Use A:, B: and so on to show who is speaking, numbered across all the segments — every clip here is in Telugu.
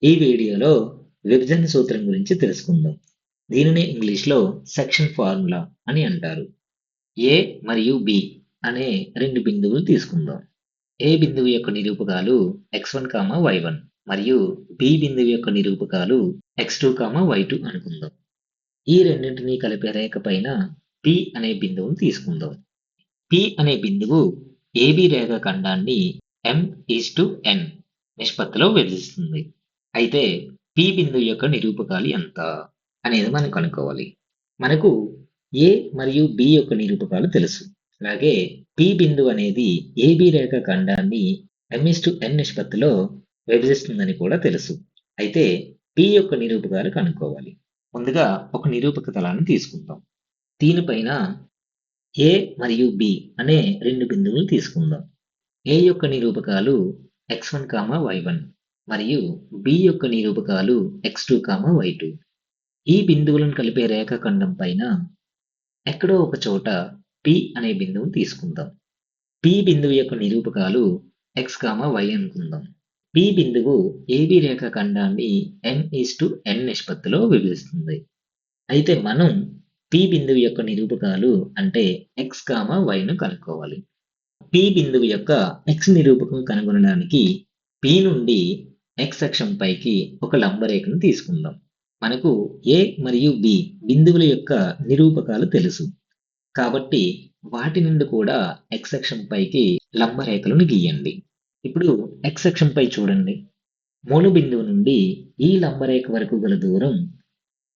A: ఈ వీడియోలో విభజన సూత్రం గురించి తెలుసుకుందాం. దీనిని ఇంగ్లీష్లో సెక్షన్ ఫార్ములా అని అంటారు. ఏ మరియు బి అనే రెండు బిందువులు తీసుకుందాం. ఏ బిందువు యొక్క నిరూపకాలు x1, y1 మరియు బి బిందువు యొక్క నిరూపకాలు x2, y2 అనుకుందాం. ఈ రెండింటినీ కలిపే రేఖ పైన P అనే బిందువును తీసుకుందాం. P అనే బిందువు AB రేఖాఖండాన్ని m:n నిష్పత్తిలో విభజిస్తుంది. అయితే P బిందువు యొక్క నిరూపకాలు ఎంత అనేది మనం కనుక్కోవాలి. మనకు A మరియు B యొక్క నిరూపకాలు తెలుసు. అలాగే P బిందువు అనేది AB రేఖాఖండాన్ని m:n నిష్పత్తిలో విభజిస్తుందని కూడా తెలుసు. అయితే P యొక్క నిరూపకాలు కనుక్కోవాలి. ముందుగా ఒక నిరూపక తలాన్ని తీసుకుందాం. దీనిపైన A మరియు B అనే రెండు బిందువులు తీసుకుందాం. A యొక్క నిరూపకాలు x1, y1 మరియు B యొక్క నిరూపకాలు x2, y2. ఈ బిందువులను కలిపే రేఖాఖండం పైన ఎక్కడో ఒక చోట P అనే బిందువును తీసుకుందాం. P బిందువు యొక్క నిరూపకాలు x, y అనుకుందాం. P బిందువు AB రేఖాఖండాన్ని m:n నిష్పత్తిలో విభజిస్తుంది. అయితే మనం P బిందువు యొక్క నిరూపకాలు అంటే x, y ను కనుక్కోవాలి. P బిందువు యొక్క x నిరూపకం కనుగొనడానికి P నుండి x అక్షం పైకి ఒక లంబరేఖను తీసుకుందాం. మనకు A మరియు B బిందువుల యొక్క నిరూపకాలు తెలుసు. కాబట్టి వాటి నుండి కూడా x అక్షం పైకి లంబరేఖలను గీయండి. ఇప్పుడు x అక్షంపై చూడండి. మూల బిందువు నుండి ఈ లంబరేఖ వరకు గల దూరం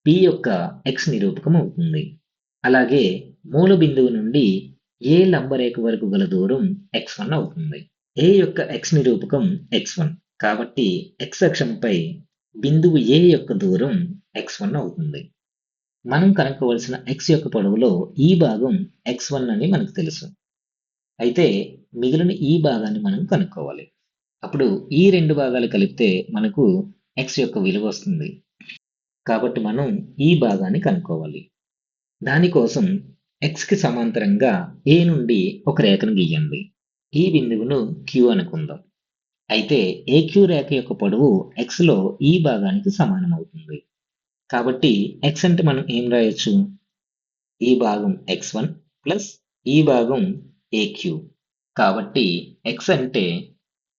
A: P యొక్క x నిరూపకం అవుతుంది. అలాగే మూల బిందువు నుండి ఏ లంబరేఖ వరకు గల దూరం x1 అవుతుంది. A యొక్క x నిరూపకం x1. కాబట్టి x అక్షంపై బిందువు A యొక్క దూరం x1 అవుతుంది. మనం కనుక్కోవలసిన x యొక్క పొడవులో ఈ భాగం x1 అని మనకు తెలుసు. అయితే మిగిలిన ఈ భాగాన్ని మనం కనుక్కోవాలి. అప్పుడు ఈ రెండు భాగాలు కలిపితే మనకు x యొక్క విలువ వస్తుంది. కాబట్టి మనం ఈ భాగాన్ని కనుక్కోవాలి. దానికోసం x కి సమాంతరంగా A నుండి ఒక రేఖను గీయండి. ఈ బిందువును Q అనుకుందాం. అయితే AQ రేఖ యొక్క పొడవు x లో ఈ భాగానికి సమానం అవుతుంది. కాబట్టి x అంటే మనం ఏం రాయొచ్చు? ఈ భాగం x1 ప్లస్ ఈ భాగం AQ. కాబట్టి x అంటే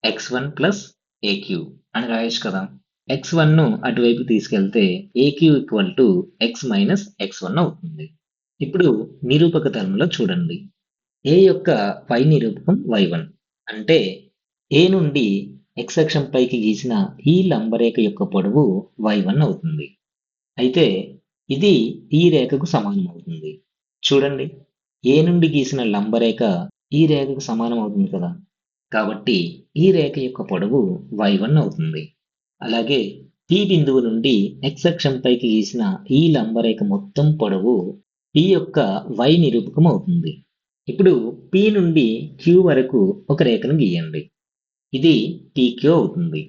A: x1 ప్లస్ AQ అని రాయొచ్చు కదా. x1 ను అటువైపు తీసుకెళ్తే AQ equal to x minus x1 అవుతుంది. ఇప్పుడు నిరూపక తలంలో చూడండి. A యొక్క పై నిరూపకం y1 అంటే A నుండి x అక్షం పైకి గీసిన ఈ లంబరేఖ యొక్క పొడవు y1 అవుతుంది. అయితే ఇది ఈ రేఖకు సమానం అవుతుంది. చూడండి, A నుండి గీసిన లంబరేఖ ఈ రేఖకు సమానం అవుతుంది కదా. కాబట్టి ఈ రేఖ యొక్క పొడవు y1 అవుతుంది. అలాగే P బిందువు నుండి x అక్షం పైకి గీసిన ఈ లంబరేఖ మొత్తం పొడవు P యొక్క y నిరూపకం అవుతుంది. ఇప్పుడు P నుండి Q వరకు ఒక రేఖను గీయండి. ఇది PQ అవుతుంది.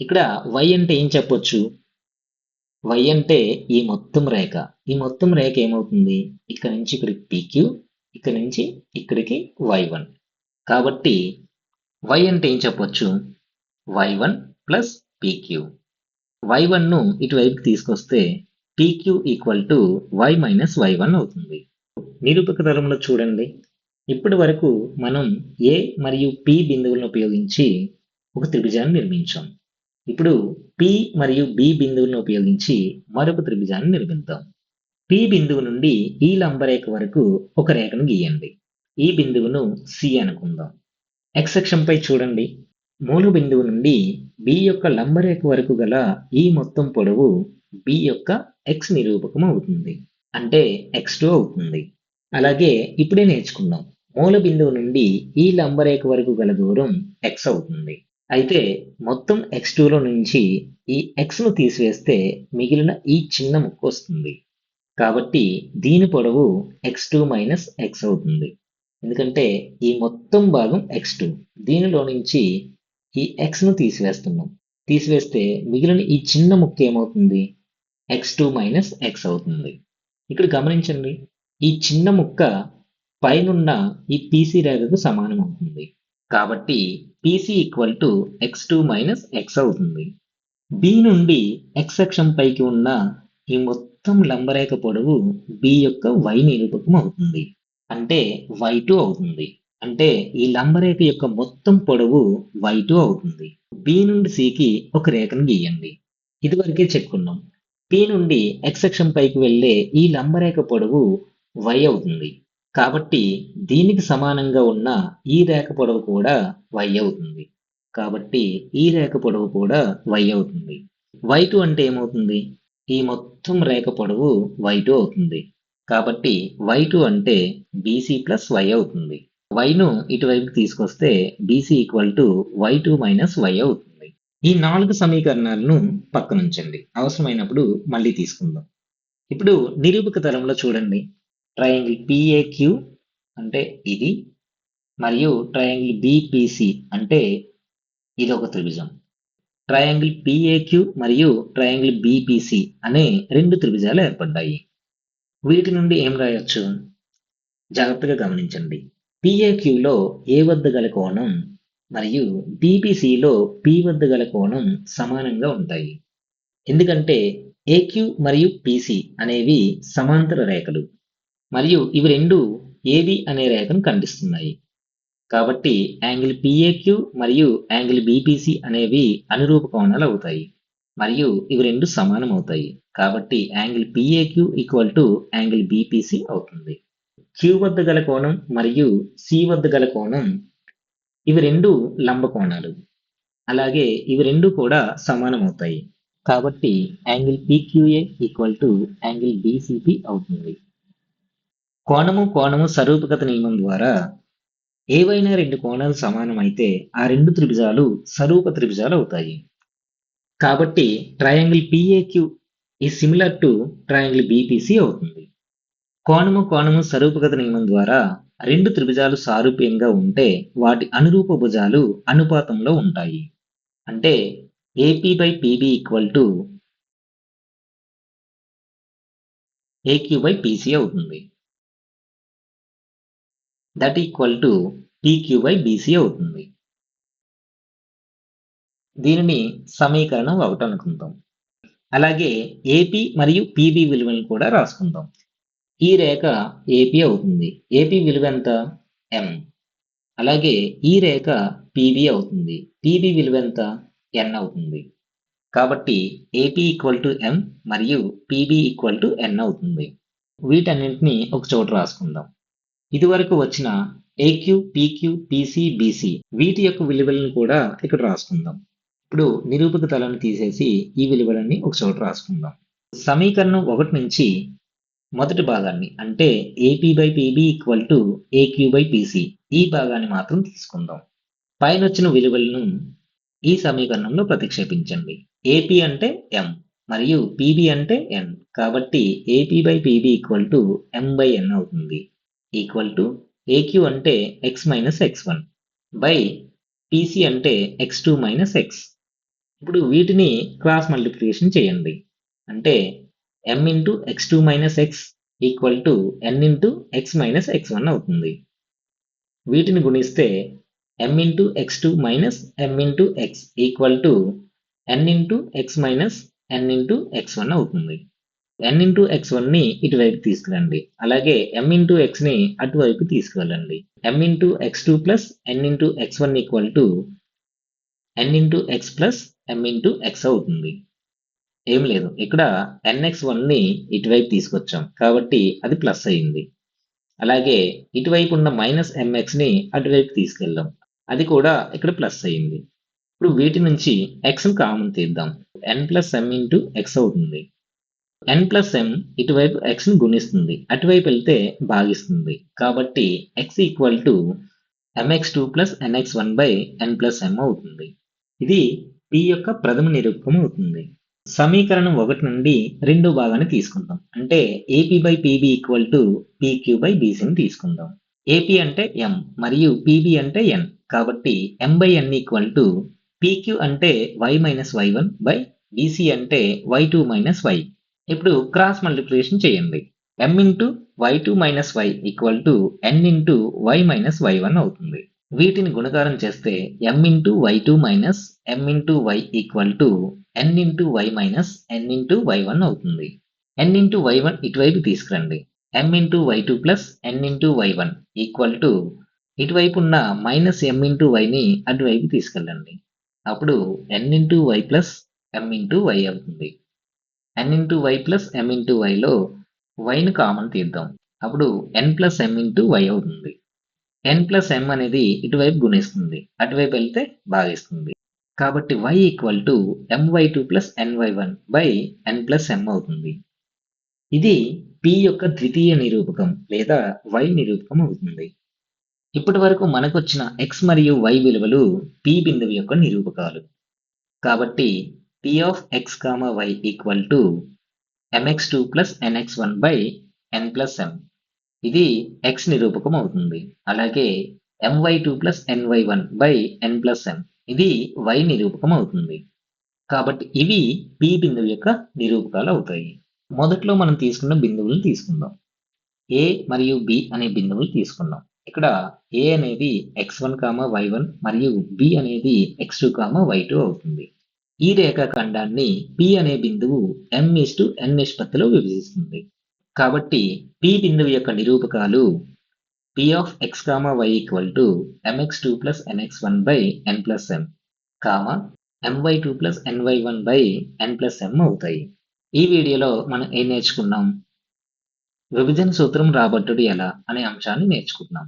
A: ఇక్కడ y అంటే ఏం చెప్పొచ్చు? y అంటే ఈ మొత్తం రేఖ. ఈ మొత్తం రేఖ ఏమవుతుంది? ఇక్కడ నుంచి ఇక్కడికి PQ, ఇక్కడ నుంచి ఇక్కడికి y1. కాబట్టి y అంటే ఏం చెప్పొచ్చు? y1 plus PQ. y1 ను ఇటువైపుకి తీసుకొస్తే PQ equal to y minus y1 అవుతుంది. నిరూపక తలంలో చూడండి. ఇప్పటి వరకు మనం A మరియు P బిందువులను ఉపయోగించి ఒక త్రిభుజాన్ని నిర్మించాం. ఇప్పుడు P మరియు B బిందువులను ఉపయోగించి మరొక త్రిభుజాన్ని నిర్మిద్దాం. P బిందువు నుండి ఈ లంబరేఖ వరకు ఒక రేఖను గీయండి. ఈ బిందువును C అనుకుందాం. X అక్షంపై చూడండి. మూల బిందువు నుండి B యొక్క లంబరేఖ వరకు గల ఈ మొత్తం పొడవు B యొక్క x నిరూపకం అవుతుంది. అంటే x2 అవుతుంది. అలాగే ఇప్పుడే నేర్చుకున్నాం. మూల బిందువు నుండి ఈ లంబరేఖ వరకు గల దూరం x అవుతుంది. అయితే మొత్తం x2 లో నుంచి ఈ x ను తీసివేస్తే మిగిలిన ఈ చిన్న ముక్క వస్తుంది. కాబట్టి దీని పొడవు x2 మైనస్ x అవుతుంది. ఎందుకంటే ఈ మొత్తం భాగం x2. దీనిలో నుంచి ఈ x ను తీసివేస్తున్నాం. తీసివేస్తే మిగిలిన ఈ చిన్న ముక్క ఏమవుతుంది? x2 మైనస్ x అవుతుంది. ఇక్కడ గమనించండి, ఈ చిన్న ముక్క పైనున్న ఈ PC రేఖకు సమానం అవుతుంది. కాబట్టి PC equal to x2 minus x అవుతుంది. బి నుండి ఎక్స్ అక్షం పైకి ఉన్న ఈ మొత్తం లంబరేఖ పొడవు బి యొక్క y నిరూపకం అవుతుంది. అంటే y2 అవుతుంది. అంటే ఈ లంబరేఖ యొక్క మొత్తం పొడవు y2 అవుతుంది. బి నుండి సికి ఒక రేఖను గీయండి. ఇదివరకే చెప్పుకున్నాం. పి నుండి ఎక్స్ అక్షం పైకి వెళ్ళే ఈ లంబరేఖ పొడవు y అవుతుంది. కాబట్టి దీనికి సమానంగా ఉన్న ఈ రేఖ పొడవు కూడా y అవుతుంది. కాబట్టి ఈ రేఖ పొడవు కూడా y అవుతుంది. y2 అంటే ఏమవుతుంది? ఈ మొత్తం రేఖ పొడవు y2 అవుతుంది. కాబట్టి y2 అంటే bc ప్లస్ y అవుతుంది. y ను ఇటువైపు తీసుకొస్తే bc equal to y2 minus y అవుతుంది. ఈ 4 సమీకరణాలను పక్కనుంచండి. అవసరమైనప్పుడు మళ్ళీ తీసుకుందాం. ఇప్పుడు నిరూపక తలంలో చూడండి. ట్రయాంగిల్ PAQ అంటే ఇది, మరియు ట్రయాంగిల్ BPC అంటే ఇది ఒక త్రిభుజం. ట్రయాంగిల్ PAQ మరియు ట్రయాంగిల్ BPC అనే రెండు త్రిభుజాలు ఏర్పడ్డాయి. వీటి నుండి ఏం రాయొచ్చు? జాగ్రత్తగా గమనించండి. PAQలో A వద్ద గల కోణం మరియు BPCలో P వద్ద గల కోణం సమానంగా ఉంటాయి. ఎందుకంటే AQ మరియు PC అనేవి సమాంతర రేఖలు మరియు ఇవి రెండు AB అనే రేఖను ఖండిస్తున్నాయి. కాబట్టి యాంగిల్ PAQ మరియు యాంగిల్ BPC అనేవి అనురూప కోణాలు అవుతాయి మరియు ఇవి రెండు సమానం అవుతాయి. కాబట్టి angle PAQ equal to angle BPC అవుతుంది. Q వద్ద గల కోణం మరియు C వద్ద గల కోణం ఇవి రెండు లంబ కోణాలు. అలాగే ఇవి రెండు కూడా సమానం అవుతాయి. కాబట్టి angle PQA equal to angle BCP అవుతుంది. కోణము సరూపకత నియమం ద్వారా ఏవైనా రెండు కోణాలు సమానమైతే ఆ రెండు త్రిభుజాలు సరూప త్రిభుజాలు అవుతాయి. కాబట్టి ట్రయాంగిల్ PAQ ఈ సిమిలర్ టు ట్రయాంగిల్ BPC అవుతుంది. కోణము సరూపకత నియమం ద్వారా రెండు త్రిభుజాలు సారూప్యంగా ఉంటే వాటి అనురూప భుజాలు అనుపాతంలో ఉంటాయి. అంటే AP by PB equal to AQ by PC అవుతుంది. That equal to PQ by BC అవుతుంది. దీనిని సమీకరణం 1 అనుకుందాం. అలాగే AP మరియు PB విలువలను కూడా రాసుకుందాం. ఈ రేఖ AP అవుతుంది. AP విలువ ఎంత? M. అలాగే ఈ రేఖ PB అవుతుంది. PB విలువ ఎంత? N అవుతుంది. కాబట్టి AP ఈక్వల్ టు M మరియు PB ఈక్వల్ టు N అవుతుంది. వీటన్నింటినీ ఒక చోట రాసుకుందాం. ఇదివరకు వచ్చిన AQ, PQ, PC, BC వీటి యొక్క విలువలను కూడా ఇక్కడ రాసుకుందాం. ఇప్పుడు నిరూపక తలాన్ని తీసేసి ఈ విలువలన్నీ ఒక చోట రాసుకుందాం. సమీకరణం 1 నుంచి మొదటి భాగాన్ని అంటే AP by PB equal to AQ by PC ఈ భాగాన్ని మాత్రం తీసుకుందాం. పైన వచ్చిన విలువలను ఈ సమీకరణంలో ప్రతిక్షేపించండి. AP అంటే M మరియు PB అంటే N. కాబట్టి AP by PB equal to M by N అవుతుంది. ఈక్వల్ టు AQ అంటే X minus X1 by PC అంటే X2 మైనస్ X. ఇప్పుడు వీటిని క్రాస్ మల్టిప్లికేషన్ చేయండి. అంటే M into X2 minus X equal to N into X minus X1 అవుతుంది. వీటిని గుణిస్తే M into X2 minus M into X equal to N into X minus N into X1 అవుతుంది. N ఇంటూ X1ని ఇటువైపు తీసుకురండి. అలాగే M ఇంటూ Xని అటువైపు తీసుకువెళ్ళండి. M into X2 plus N into X1 equal to N into X plus M into X అవుతుంది. ఏం లేదు, ఇక్కడ NX1ని ఇటువైపు తీసుకొచ్చాం కాబట్టి అది ప్లస్ అయింది. అలాగే ఇటువైపు ఉన్న మైనస్ MXని అటువైపు తీసుకెళ్ళాం, అది కూడా ఇక్కడ ప్లస్ అయింది. ఇప్పుడు వీటి నుంచి Xను కామన్ తీద్దాం. N plus M into X అవుతుంది. N ప్లస్ M ఇటువైపు Xను గుణిస్తుంది, అటువైపు వెళ్తే భాగిస్తుంది. కాబట్టి X equal to MX2 plus NX1 by N plus M అవుతుంది. ఇది P యొక్క ప్రథమ నిరూపకం అవుతుంది. సమీకరణం 1 నుండి రెండో భాగాన్ని తీసుకుందాం. అంటే AP by PB equal to PQ by BCని తీసుకుందాం. AP అంటే M మరియు PB అంటే N. కాబట్టి M by N equal to PQ అంటే Y minus Y1 by BC అంటే Y2 మైనస్ Y. ఇప్పుడు క్రాస్ మల్టిప్లికేషన్ చేయండి. M into Y2 minus Y equal to N into Y minus Y1 అవుతుంది. వీటిని గుణకారం చేస్తే M into Y2 minus M into Y equal to n into y minus n into y one అవుతుంది. n ఇంటూ వై1 ఇటువైపు తీసుకురండి. m into y two plus n into y one equal to ఇటువైపు ఉన్న మైనస్ m ఇంటూ వైని అటువైపు తీసుకెళ్ళండి. అప్పుడు n into y plus m into y అవుతుంది. n into y plus m into వైలో వైను కామన్ తీద్దాం. అప్పుడు n plus m into y అవుతుంది. n ప్లస్ m అనేది ఇటువైపు గుణిస్తుంది, అటువైపు వెళ్తే భాగిస్తుంది. కాబట్టి y equal to my2 plus ny1 by n plus m అవుతుంది. ఇది p యొక్క ద్వితీయ నిరూపకం లేదా y నిరూపకం అవుతుంది. ఇప్పటి వరకు మనకొచ్చిన x మరియు y విలువలు p బిందువు యొక్క నిరూపకాలు. కాబట్టి p of x, y equal to mx2 plus nx1 by n plus m. ఇది x నిరూపకం అవుతుంది. అలాగే my2 plus ny1 by n plus m. ఇది y నిరూపకం అవుతుంది. కాబట్టి ఇవి p బిందువు యొక్క నిరూపకాలు అవుతాయి. మొదట్లో మనం తీసుకున్న బిందువులను తీసుకుందాం. a మరియు b అనే బిందువులు తీసుకున్నాం. ఇక్కడ a అనేది x1, y1 మరియు b అనేది x2, y2 అవుతుంది. ఈ రేఖాఖండాన్ని p అనే బిందువు m:n నిష్పత్తిలో విభజిస్తుంది. కాబట్టి p బిందువు యొక్క నిరూపకాలు p of x, y equal to mx2 plus nx1 by n plus m, my2 plus ny1 by n plus m అవుతాయి. ఈ వీడియోలో మనం ఏం నేర్చుకున్నాం? విభజన సూత్రం రాబట్టుడు ఎలా అనే అంశాన్ని నేర్చుకున్నాం.